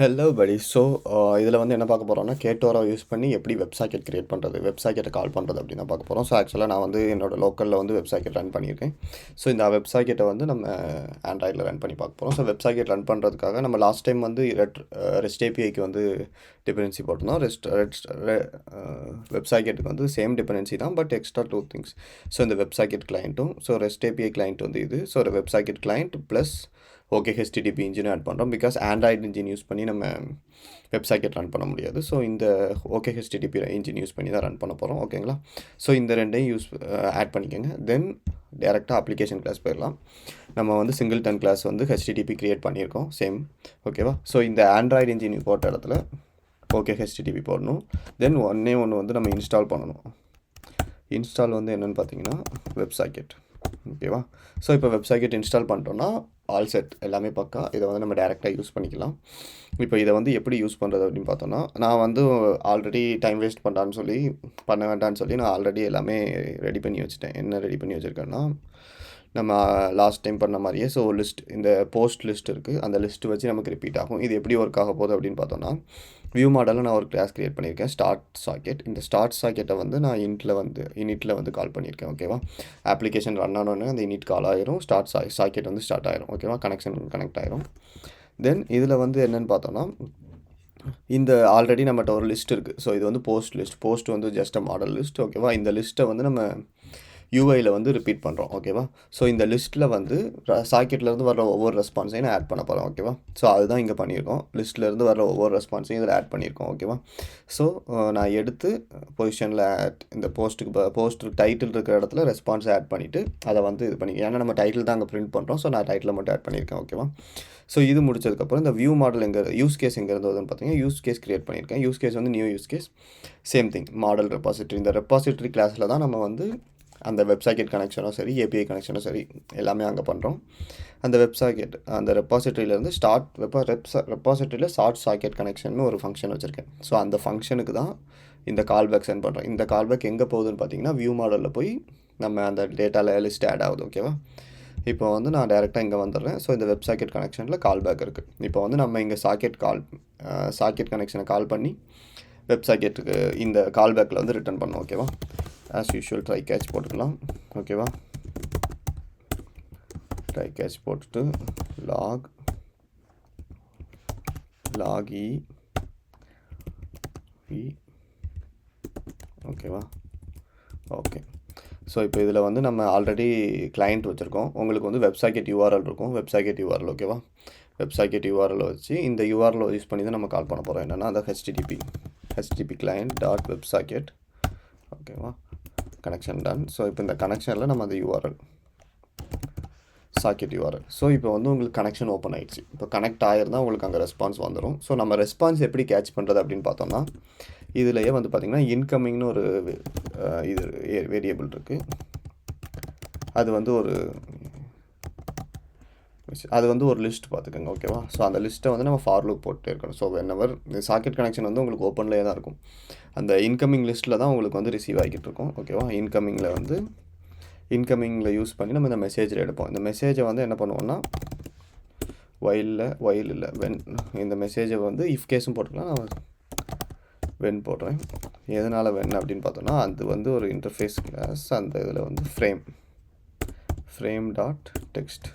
Hello படி. So இதில் வந்து என்ன பார்க்க போகிறோம்னா, கேட்டோரை யூஸ் பண்ணி எப்படி வெப்சாக்கெட் கிரியேட் பண்ணுறது, வெப்சாக்கெட்டை கால் பண்ணுறது அப்படின்னு தான் பார்க்க போகிறோம். ஸோ ஆக்சுவலாக நான் வந்து என்னோட லோக்கலில் வந்து வெப்சாக்கெட் ரன் பண்ணியிருக்கேன். ஸோ இந்த வெப்சாக்கெட்டை வந்து நம்ம ஆண்ட்ராய்டில் ரன் பண்ணி பார்க்க போகிறோம். ஸோ வெப்சாக்கெட் ரன் பண்ணுறதுக்காக நம்ம லாஸ்ட் டைம் வந்து ரெஸ்ட் ஏபிஐக்கு வந்து டிபெண்டன்சி போட்டிருந்தோம். வெப்சாக்கெட்டுக்கு வந்து சேம் டிபெண்டன்சி தான், பட் எக்ஸ்ட்ரா 2 திங்ஸ். ஸோ இந்த வெப்சாக்கெட் கிளைண்ட்டும், ஸோ ரெஸ்ட் ஏபிஐ கிளைண்ட் வந்து இது. ஸோ ஒரு வெப்சாக்கெட் கிளைண்ட் ப்ளஸ் OkHttp இன்ஜினும் ஆட் பண்ணுறோம். பிகாஸ் ஆண்ட்ராய்டு இன்ஜின் யூஸ் பண்ணி நம்ம வெப்சாக்கெட் ரன் பண்ண முடியாது. ஸோ இந்த OkHttp இன்ஜின் யூஸ் பண்ணி தான் ரன் பண்ண போகிறோம். ஓகேங்களா? ஸோ இந்த ரெண்டையும் ஆட் பண்ணிக்கோங்க. தென் டேரெக்டாக அப்ளிகேஷன் கிளாஸ் போயிடலாம். நம்ம வந்து சிங்கிள்டன் கிளாஸ் வந்து HTTP க்ரியேட் பண்ணியிருக்கோம். சேம். ஓகேவா? ஸோ இந்த ஆண்ட்ராய்டு இன்ஜின் போட்ட இடத்துல OkHttp போடணும். தென் ஒன்று வந்து நம்ம இன்ஸ்டால் பண்ணணும். இன்ஸ்டால் வந்து என்னென்னு பார்த்தீங்கன்னா வெப்சாக்கெட். ஓகேவா? ஸோ இப்போ வெப்சாக்கெட் இன்ஸ்டால் பண்ணிட்டோன்னா ஆல் செட் எல்லாமே பக்கா. இதை வந்து நம்ம டேரெக்டாக யூஸ் பண்ணிக்கலாம். இப்போ இதை வந்து எப்படி யூஸ் பண்ணுறது அப்படின்னு பார்த்தோன்னா, நான் வந்து ஆல்ரெடி டைம் வேஸ்ட் பண்ண வேண்டான்னு சொல்லி நான் ஆல்ரெடி எல்லாமே ரெடி பண்ணி வச்சுட்டேன். என்ன ரெடி பண்ணி வச்சுருக்கேன்னா, நம்ம லாஸ்ட் டைம் பண்ண மாதிரியே ஸோ இந்த போஸ்ட் லிஸ்ட் இருக்குது. அந்த லிஸ்ட்டு வச்சு நமக்கு ரிப்பீட் ஆகும். இது எப்படி ஒர்க் ஆக போகுது அப்படின்னு பார்த்தோன்னா, வியூ மாடலில் நான் ஒரு கிளாஸ் க்ரியேட் பண்ணியிருக்கேன், ஸ்டார்ட் சாக்கெட். இந்த ஸ்டார்ட் சாக்கெட்டை வந்து நான் இனிட்டில் வந்து கால் பண்ணியிருக்கேன். ஓகேவா? அப்ளிகேஷன் ரன் ஆனோடனே அந்த இனிட் கால் ஆயிரும், ஸ்டார்ட் சாக்கெட் வந்து ஸ்டார்ட் ஆயிரும். ஓகேவா? கனெக்ட் ஆயிரும். தென் இதில் வந்து என்னென்னு பார்த்தோன்னா, இந்த ஆல்ரெடி நம்மகிட்ட ஒரு லிஸ்ட் இருக்குது. ஸோ இது வந்து போஸ்ட் வந்து ஜஸ்ட் மாடல் லிஸ்ட். ஓகேவா? இந்த லிஸ்ட்டை வந்து நம்ம யூஐயில் வந்து ரிப்பீட் பண்ணுறோம். ஓகேவா? ஸோ இந்த லிஸ்ட்டில் வந்து சாக்கெட்லேருந்து வர ஒவ்வொரு ரெஸ்பான்ஸையும் நான் ஆட் பண்ண போகிறேன். ஓகேவா? ஸோ அதுதான் இங்கே பண்ணியிருக்கோம். லிஸ்ட்லேருந்து வர ஒவ்வொரு ரெஸ்பான்ஸையும் இதில் ஆட் பண்ணியிருக்கோம். ஓகேவா? ஸோ நான் எடுத்து பொசிஷனில் இந்த போஸ்ட் டைட்டில் இருக்கிற இடத்துல ரெஸ்பான்ஸை ஆட் பண்ணிவிட்டு அதை வந்து இது பண்ணி, ஏன்னா நம்ம டைட்டில் தான் அங்கே பிரிண்ட் பண்ணுறோம். ஸோ நான் டைட்டில் மட்டும் ஆட் பண்ணியிருக்கேன். ஓகேவா? ஸோ இது முடிச்சதுக்கப்புறம் இந்த வியூ மாடல் யூஸ் கேஸ் எங்கே இருந்ததுன்னு பார்த்தீங்கன்னா, யூஸ் கேஸ் க்ரியேட் பண்ணியிருக்கேன். யூஸ் கேஸ் வந்து new use case. Same thing, model repository. இந்த ரெபாசிட்டரி கிளாஸில் தான் நம்ம வந்து அந்த வெப்சாக்கெட் கனெக்ஷனும் சரி, ஏபிஐ கனெக்ஷனும் சரி, எல்லாமே அங்கே பண்ணுறோம். அந்த அந்த ரெபாசிட்டரியிலேருந்து ரெபாசிட்டரியில் ஷார்ட் சாக்கெட் கனெக்ஷன் ஒரு ஃபங்க்ஷன் வச்சுருக்கேன். ஸோ அந்த ஃபங்க்ஷனுக்கு தான் இந்த கால்பேக் சென்ட் பண்ணுறோம். இந்த கால்பேக் எங்கே போகுதுன்னு பார்த்தீங்கன்னா, வியூ மாடலில் போய் நம்ம அந்த டேட்டாவில் லிஸ்ட் ஆட் ஆகுது. ஓகேவா? இப்போ வந்து நான் டேரெக்டாக இங்கே வந்துடுறேன். ஸோ இந்த வெப்சாக்கெட் கனெக்ஷனில் கால்பேக் இருக்குது. இப்போ வந்து நம்ம இங்கே சாக்கெட் கனெக்ஷனை கால் பண்ணி வெப்சாக்கெட்டுக்கு இந்த கால்பேக்கில் வந்து ரிட்டர்ன் பண்ணோம். ஓகேவா? ஆஸ் யூஷுவல் ட்ரை கேட்ச் போட்டுக்கலாம். ஓகேவா? ட்ரை கேட்ச் போட்டுட்டு லாக் ஓகேவா? ஓகே. ஸோ இப்போ இதில் வந்து நம்ம ஆல்ரெடி கிளைண்ட் வச்சுருக்கோம். உங்களுக்கு வந்து வெப்சாக்கெட் யூஆர்எல் இருக்கும். WebSocket URL. ஓகேவா? வெப்சாக்கெட் யூஆர்எல் வச்சு இந்த யூஆர்எல் யூஸ் பண்ணி தான் நம்ம கால் பண்ண போகிறோம். என்னென்னா அந்த HTTP client டாட் வெப்சாக்கெட். ஓகேவா? Connection done. ஸோ இப்போ இந்த கனெக்ஷனில் நம்ம அந்த சாக்கெட் யூஆர்எல். ஸோ இப்போ வந்து உங்களுக்கு கனெக்ஷன் ஓப்பன் ஆகிடுச்சு. இப்போ கனெக்ட் ஆகிருந்தால் உங்களுக்கு அங்கே ரெஸ்பான்ஸ் வந்துடும். ஸோ நம்ம ரெஸ்பான்ஸ் எப்படி கேட்ச் பண்ணுறது அப்படின்னு பார்த்தோம்னா, இதுலேயே வந்து பார்த்திங்கன்னா இன்கமிங்னு ஒரு இது வேரியபிள் இருக்குது. அது வந்து ஒரு லிஸ்ட் பார்த்துக்கோங்க. ஓகேவா? ஸோ அந்த லிஸ்ட்டை வந்து நம்ம ஃபார் லூப் போட்டே இருக்கணும். ஸோ வென்எவர் சாக்கெட் கனெக்ஷன் வந்து உங்களுக்கு ஓப்பன்லேயே தான் இருக்கும். அந்த இன்கமிங் லிஸ்ட்டில் தான் உங்களுக்கு வந்து ரிசீவ் ஆகிட்டு இருக்கும். ஓகேவா? இன்கமிங்கில் யூஸ் பண்ணி நம்ம இந்த மெசேஜில் எடுப்போம். இந்த மெசேஜை வந்து என்ன பண்ணுவோம்னா, ஒயில் இல்லை வென். இந்த மெசேஜை வந்து இஃப் கேஸும் போட்டுக்கலாம். நான் வென் போடுறேன். எதனால் வென் அப்படின்னு பார்த்தோன்னா, அது வந்து ஒரு இன்டர்ஃபேஸ் கிளாஸ். அந்த இதில் வந்து ஃப்ரேம் டாட் டெக்ஸ்ட்.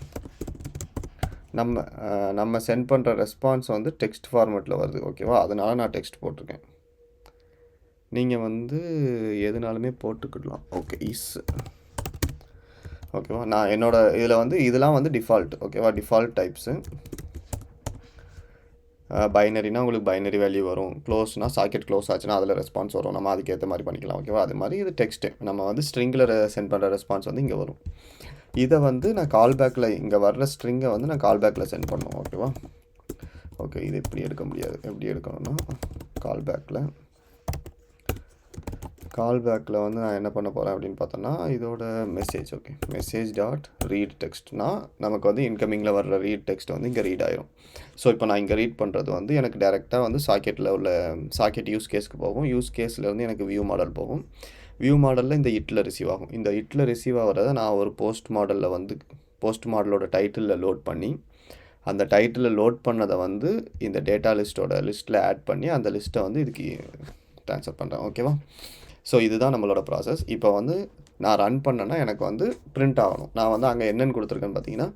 நம்ம சென்ட் பண்ணுற ரெஸ்பான்ஸ் வந்து டெக்ஸ்ட் ஃபார்மேட்டில் வருது. ஓகேவா? அதனால் நான் டெக்ஸ்ட் போட்டிருக்கேன். நீங்கள் வந்து எதுனாலுமே போட்டுக்கிடலாம். ஓகே. ஓகேவா? நான் இதில் வந்து இதெல்லாம் வந்து டிஃபால்ட். ஓகேவா? Default types. பைனரினா உங்களுக்கு பைனரி வேல்யூ வரும். க்ளோஸ்னால் சாக்கெட் க்ளோஸ் ஆச்சுன்னா அதில் ரெஸ்பான்ஸ் வரும். நம்ம அதுக்கேற்ற மாதிரி பண்ணிக்கலாம். ஓகேவா? அது மாதிரி இது டெக்ஸ்ட்டு. நம்ம வந்து ஸ்ட்ரிங்கில் சென்ட் பண்ணுற ரெஸ்பான்ஸ் வந்து இங்கே வரும். இதை வந்து நான் கால்பேக்கில் இங்கே வர்ற ஸ்ட்ரிங்கை வந்து நான் கால்பேக்கில் சென்ட் பண்ணுவோம். ஓகேவா? ஓகே. இது இப்படி எடுக்க முடியாது. எப்படி எடுக்கணும்னா, கால்பேக்கில் வந்து நான் என்ன பண்ண போகிறேன் அப்படின்னு பார்த்தோன்னா, இதோட message. Okay. Message dot read டெக்ஸ்ட்னா நமக்கு வந்து இன்கமிங்கில் வர்ற ரீட் டெக்ஸ்ட் வந்து இங்கே ரீட் ஆயிரும். ஸோ இப்போ நான் இங்கே ரீட் பண்ணுறது வந்து எனக்கு டேரெக்டாக வந்து சாக்கெட் யூஸ் கேஸ்க்கு போகும். யூஸ் கேஸ்லேருந்து எனக்கு வியூ மாடல் போகும். வியூ மாடலில் இந்த இட்டில் ரிசீவ் ஆகும். இந்த இட்டில் ரிசீவ் ஆகிறத நான் ஒரு போஸ்ட் மாடலோட டைட்டிலில் லோட் பண்ணி அந்த டைட்டிலில் லோட் பண்ணதை வந்து இந்த டேட்டா லிஸ்ட்டில் ஆட் பண்ணி அந்த லிஸ்ட்டை வந்து இதுக்கு ட்ரான்ஸ்ஃபர் பண்ணுறேன். ஓகேவா? ஸோ இதுதான் நம்மளோட ப்ராசஸ். இப்போ வந்து நான் ரன் பண்ணேன்னா எனக்கு வந்து பிரிண்ட் ஆகணும். நான் வந்து அங்கே என்னென்னு கொடுத்துருக்கேன்னு பார்த்தீங்கன்னா,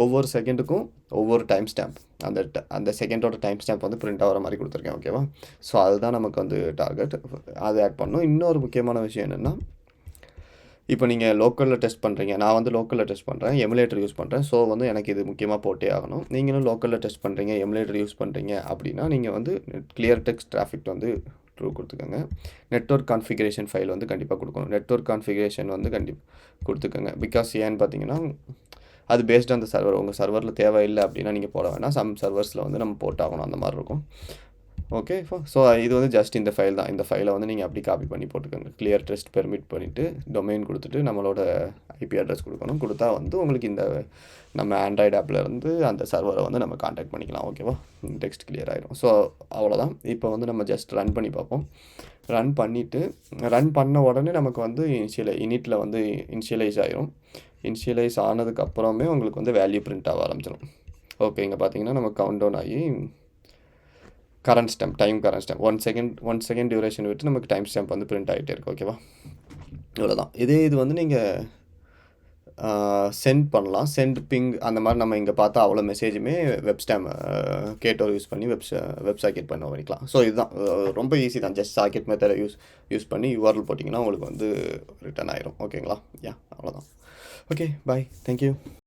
ஒவ்வொரு செகண்டுக்கும் ஒவ்வொரு டைம் ஸ்டாம்ப், அந்த செகண்டோட டைம் ஸ்டாம்ப் வந்து பிரிண்ட் ஆகிற மாதிரி கொடுத்துருக்கேன். ஓகேவா? ஸோ அதுதான் நமக்கு வந்து டார்கெட். அது ஆட் பண்ணணும். இன்னொரு முக்கியமான விஷயம் என்னென்னா, இப்போ நீங்கள் லோக்கலில் டெஸ்ட் பண்ணுறீங்க, நான் வந்து லோக்கலில் டெஸ்ட் பண்ணுறேன், எமுலேட்டர் யூஸ் பண்ணுறேன். ஸோ வந்து எனக்கு இது முக்கியமாக போட்டே ஆகணும். நீங்களும் லோக்கலில் டெஸ்ட் பண்ணுறீங்க, எமுலேட்டர் யூஸ் பண்ணுறீங்க அப்படின்னா நீங்கள் வந்து கிளியர் டெக்ஸ்ட் டிராஃபிக் வந்து ட்ரூ கொடுத்துக்கோங்க. நெட்வொர்க் கான்ஃபிகரேஷன் ஃபைல் வந்து கண்டிப்பாக கொடுக்கணும். நெட்வொர்க் கான்ஃபிகரேஷன் வந்து கொடுத்துக்கோங்க. பிகாஸ் ஏன்னு பார்த்தீங்கன்னா, அது பேஸ்ட் ஆன் த சர்வர். உங்கள் சர்வரில் தேவையில்லை அப்படின்னா நீங்கள் போட வேணாம். சம் சர்வர்ஸில் வந்து நம்ம போட்டாகணும், அந்த மாதிரி இருக்கும். ஓகே. ஸோ இது வந்து ஜஸ்ட் இந்த ஃபைல் தான். இந்த ஃபைலை வந்து நீங்கள் அப்படி காப்பி பண்ணி போட்டுக்கோங்க. கிளியர் டெஸ்ட் பெர்மிட் பண்ணிவிட்டு டொமைன் கொடுத்துட்டு நம்மளோட ஐபி அட்ரஸ் கொடுக்கணும். கொடுத்தா வந்து உங்களுக்கு இந்த நம்ம ஆண்ட்ராய்டு ஆப்லேருந்து அந்த சர்வரை வந்து நம்ம காண்டாக்ட் பண்ணிக்கலாம். ஓகேவா? டெக்ஸ்ட் கிளியர் ஆயிரும். ஸோ அவ்வளோதான். இப்போ வந்து நம்ம ஜஸ்ட் ரன் பண்ணி பார்ப்போம். ரன் பண்ணிவிட்டு ரன் பண்ண உடனே நமக்கு வந்து இனிட்டில் வந்து இனிஷியலைஸ் ஆயிரும். இனிஷியலைஸ் ஆனதுக்கப்புறமே உங்களுக்கு வந்து வேல்யூ பிரிண்ட் ஆக ஆரம்பிச்சிடும். ஓகே. இங்கே பார்த்தீங்கன்னா நம்ம கவுண்ட் டவுன் ஆகி current stamp, time current stamp 1 second duration விட்டு நமக்கு டைம் ஸ்டாம்ப் வந்து பிரிண்ட் ஆகிட்டே இருக்குது. ஓகேவா? இவ்வளோதான். இது வந்து நீங்கள் சென்ட் பண்ணலாம். சென்ட் பிங் அந்த மாதிரி நம்ம இங்கே பார்த்தா அவ்வளோ மெசேஜுமே Ktor யூஸ் பண்ணி வெப்சாக்கெட் பண்ண பண்ணிக்கலாம். ஸோ இதுதான் ரொம்ப ஈஸி தான். ஜஸ்ட் சாக்கெட் மெத்தடை யூஸ் பண்ணி URL போட்டிங்கன்னா உங்களுக்கு வந்து ரிட்டர்ன் ஆயிரும். ஓகேங்களா? அவ்வளோதான். ஓகே, பாய். தேங்க்யூ.